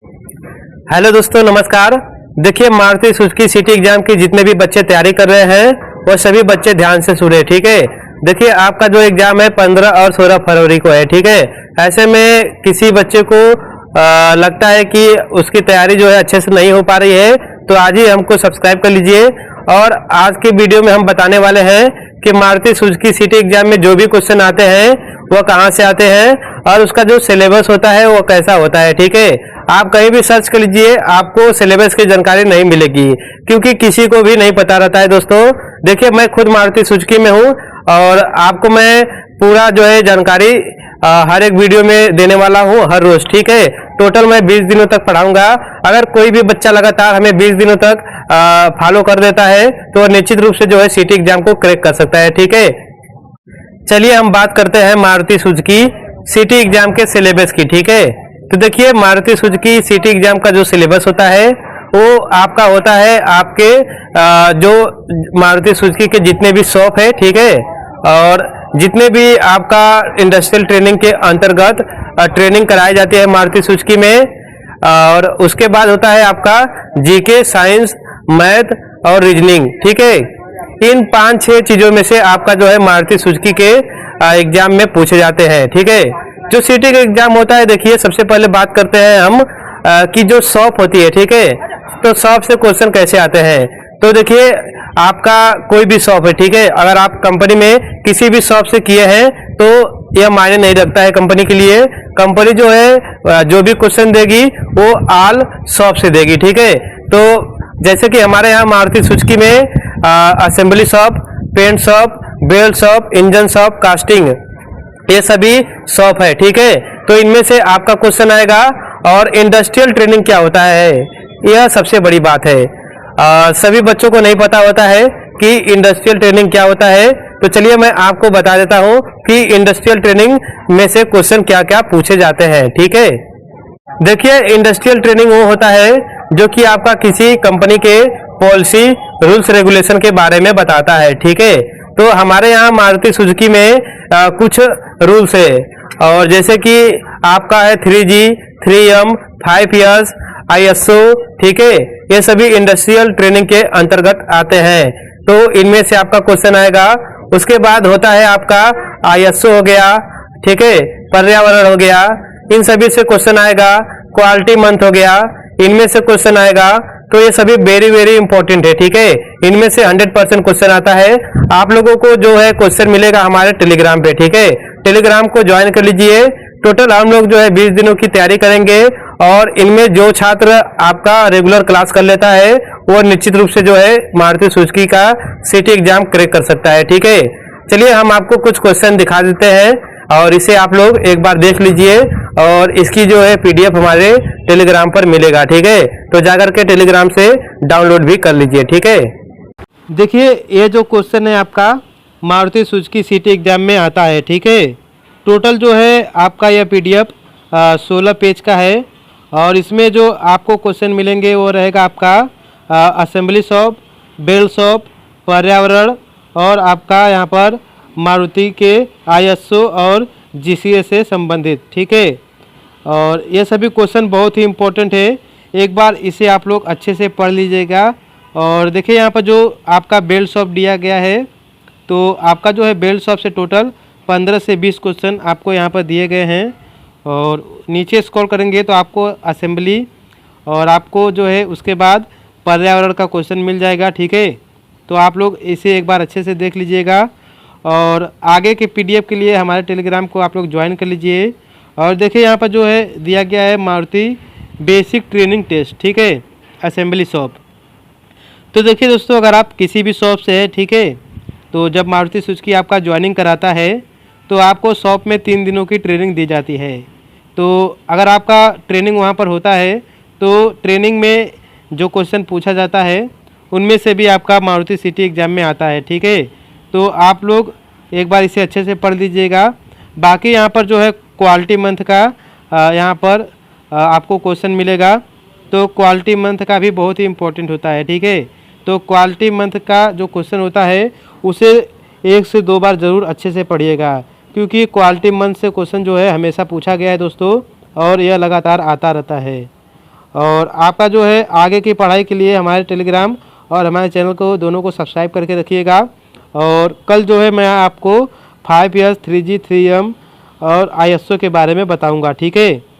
Hello दोस्तों, नमस्कार। देखिए, मारुति सुजुकी सिटी एग्जाम की जितने भी बच्चे तैयारी कर रहे हैं वो सभी बच्चे ध्यान से सुने, ठीक है। देखिए, आपका जो एग्जाम है 15 और 16 फरवरी को है, ठीक है। ऐसे में किसी बच्चे को लगता है कि उसकी तैयारी जो है अच्छे से नहीं हो पा रही है, तो आज ही हमको सब्सक्राइब कर लीजिए। और आज के वीडियो में हम बताने वाले हैं कि मारुति सुजुकी सिटी एग्जाम में जो भी क्वेश्चन आते हैं वो कहाँ से आते हैं और उसका जो सिलेबस होता है वो कैसा होता है, ठीक है। आप कहीं भी सर्च कर लीजिए, आपको सिलेबस की जानकारी नहीं मिलेगी, क्योंकि किसी को भी नहीं पता रहता है। दोस्तों देखिए, मैं खुद मारुति सुजुकी में हूँ और आपको मैं पूरा जो है जानकारी हर एक वीडियो में देने वाला हूँ हर रोज, ठीक है। टोटल मैं 20 दिनों तक पढ़ाऊंगा। अगर कोई भी बच्चा लगातार हमें 20 दिनों तक फॉलो कर देता है तो निश्चित रूप से जो है सिटी एग्जाम को क्रैक कर सकता है, ठीक है। चलिए हम बात करते हैं मारुति सुजुकी सिटी एग्जाम के सिलेबस की, ठीक है। तो देखिए, मारुति सुजुकी सिटी एग्जाम का जो सिलेबस होता है वो आपका होता है आपके जो मारुति सुजुकी के जितने भी शॉप है, ठीक है, और जितने भी आपका इंडस्ट्रियल ट्रेनिंग के अंतर्गत ट्रेनिंग कराई जाती है मारुति सुजुकी में। और उसके बाद होता है आपका जीके, साइंस, मैथ और रीजनिंग, ठीक है। इन 5-6 चीजों में से आपका जो है मारुति सुजुकी के एग्जाम में पूछे जाते हैं, ठीक है। जो सिटी का एग्जाम होता है, देखिए सबसे पहले बात करते हैं हम कि जो शॉप होती है, ठीक है। तो शॉप से क्वेश्चन कैसे आते हैं, तो देखिए आपका कोई भी शॉप है, ठीक है। अगर आप कंपनी में किसी भी शॉप से किए हैं तो यह मायने नहीं रखता है कंपनी के लिए। कंपनी जो है जो भी क्वेश्चन देगी वो ऑल शॉप से देगी, ठीक है। तो जैसे कि हमारे यहाँ मारुति सुजुकी में assembly shop, paint shop, belt shop, engine shop, casting, ये सभी शॉप है, ठीक है। तो इनमें से आपका क्वेश्चन आएगा। और इंडस्ट्रियल ट्रेनिंग क्या होता है, यह सबसे बड़ी बात है। सभी बच्चों को नहीं पता होता है कि इंडस्ट्रियल ट्रेनिंग क्या होता है। तो चलिए मैं आपको बता देता हूं कि इंडस्ट्रियल ट्रेनिंग में से क्वेश्चन क्या क्या पूछे जाते हैं, ठीक है। देखिए, इंडस्ट्रियल ट्रेनिंग वो होता है जो कि आपका किसी कंपनी के पॉलिसी, रूल्स, रेगुलेशन के बारे में बताता है, ठीक है। तो हमारे यहाँ मारुति सुजुकी में कुछ रूल्स है, और जैसे कि आपका है 3G, 3M, 5 इयर्स, ISO, ठीक है। ये सभी इंडस्ट्रियल ट्रेनिंग के अंतर्गत आते हैं। तो इनमें से आपका क्वेश्चन आएगा। उसके बाद होता है आपका ISO हो गया, ठीक है, पर्यावरण हो गया, इन सभी से क्वेश्चन आएगा। क्वालिटी मंथ हो गया, इनमें से क्वेश्चन आएगा। तो ये सभी वेरी वेरी इंपॉर्टेंट है, ठीक है। इनमें से 100% क्वेश्चन आता है। आप लोगों को जो है क्वेश्चन मिलेगा हमारे टेलीग्राम पे, ठीक है। टेलीग्राम को ज्वाइन कर लीजिए। टोटल हम लोग जो है 20 दिनों की तैयारी करेंगे, और इनमें जो छात्र आपका रेगुलर क्लास कर लेता है वो निश्चित रूप से जो है मारुति सुजुकी का सिटी एग्जाम क्रैक कर सकता है, ठीक है। चलिए हम आपको कुछ क्वेश्चन दिखा देते हैं और इसे आप लोग एक बार देख लीजिए, और इसकी जो है PDF हमारे टेलीग्राम पर मिलेगा, ठीक है। तो जाकर के टेलीग्राम से डाउनलोड भी कर लीजिए, ठीक है। देखिए, ये जो क्वेश्चन है आपका मारुति सुजुकी सिटी एग्जाम में आता है, ठीक है। टोटल जो है आपका यह PDF 16 पेज का है, और इसमें जो आपको क्वेश्चन मिलेंगे वो रहेगा आपका असेंबली शॉप, बेल्ट शॉप, पर्यावरण, और आपका यहाँ पर मारुति के ISO और GCA से संबंधित, ठीक है। और ये सभी क्वेश्चन बहुत ही इम्पोर्टेंट है, एक बार इसे आप लोग अच्छे से पढ़ लीजिएगा। और देखिए यहाँ पर जो आपका बेल्ट शॉप दिया गया है, तो आपका जो है बेल्ट शॉप से टोटल 15 से 20 क्वेश्चन आपको यहाँ पर दिए गए हैं। और नीचे स्क्रॉल करेंगे तो आपको असेंबली और आपको जो है उसके बाद पर्यावरण का क्वेश्चन मिल जाएगा, ठीक है। तो आप लोग इसे एक बार अच्छे से देख लीजिएगा, और आगे के PDF के लिए हमारे टेलीग्राम को आप लोग ज्वाइन कर लीजिए। और देखिए यहाँ पर जो है दिया गया है मारुति बेसिक ट्रेनिंग टेस्ट, ठीक है, असेंबली शॉप। तो देखिए दोस्तों, अगर आप किसी भी शॉप से है, ठीक है, तो जब मारुति सुजुकी आपका ज्वाइनिंग कराता है तो आपको शॉप में 3 दिनों की ट्रेनिंग दी जाती है। तो अगर आपका ट्रेनिंग वहाँ पर होता है तो ट्रेनिंग में जो क्वेश्चन पूछा जाता है उनमें से भी आपका मारुति सिटी एग्जाम में आता है, ठीक है। तो आप लोग एक बार इसे अच्छे से पढ़ लीजिएगा। बाकी यहाँ पर जो है क्वालिटी मंथ का यहाँ पर आपको क्वेश्चन मिलेगा। तो क्वालिटी मंथ का भी बहुत ही इम्पोर्टेंट होता है, ठीक है। तो क्वालिटी मंथ का जो क्वेश्चन होता है उसे 1 से 2 बार ज़रूर अच्छे से पढ़िएगा, क्योंकि क्वालिटी मंथ से क्वेश्चन जो है हमेशा पूछा गया है दोस्तों, और यह लगातार आता रहता है। और आपका जो है आगे की पढ़ाई के लिए हमारे टेलीग्राम और हमारे चैनल को दोनों को सब्सक्राइब करके रखिएगा। और कल जो है मैं आपको 5 years 3G 3M और ISO के बारे में बताऊंगा, ठीक है।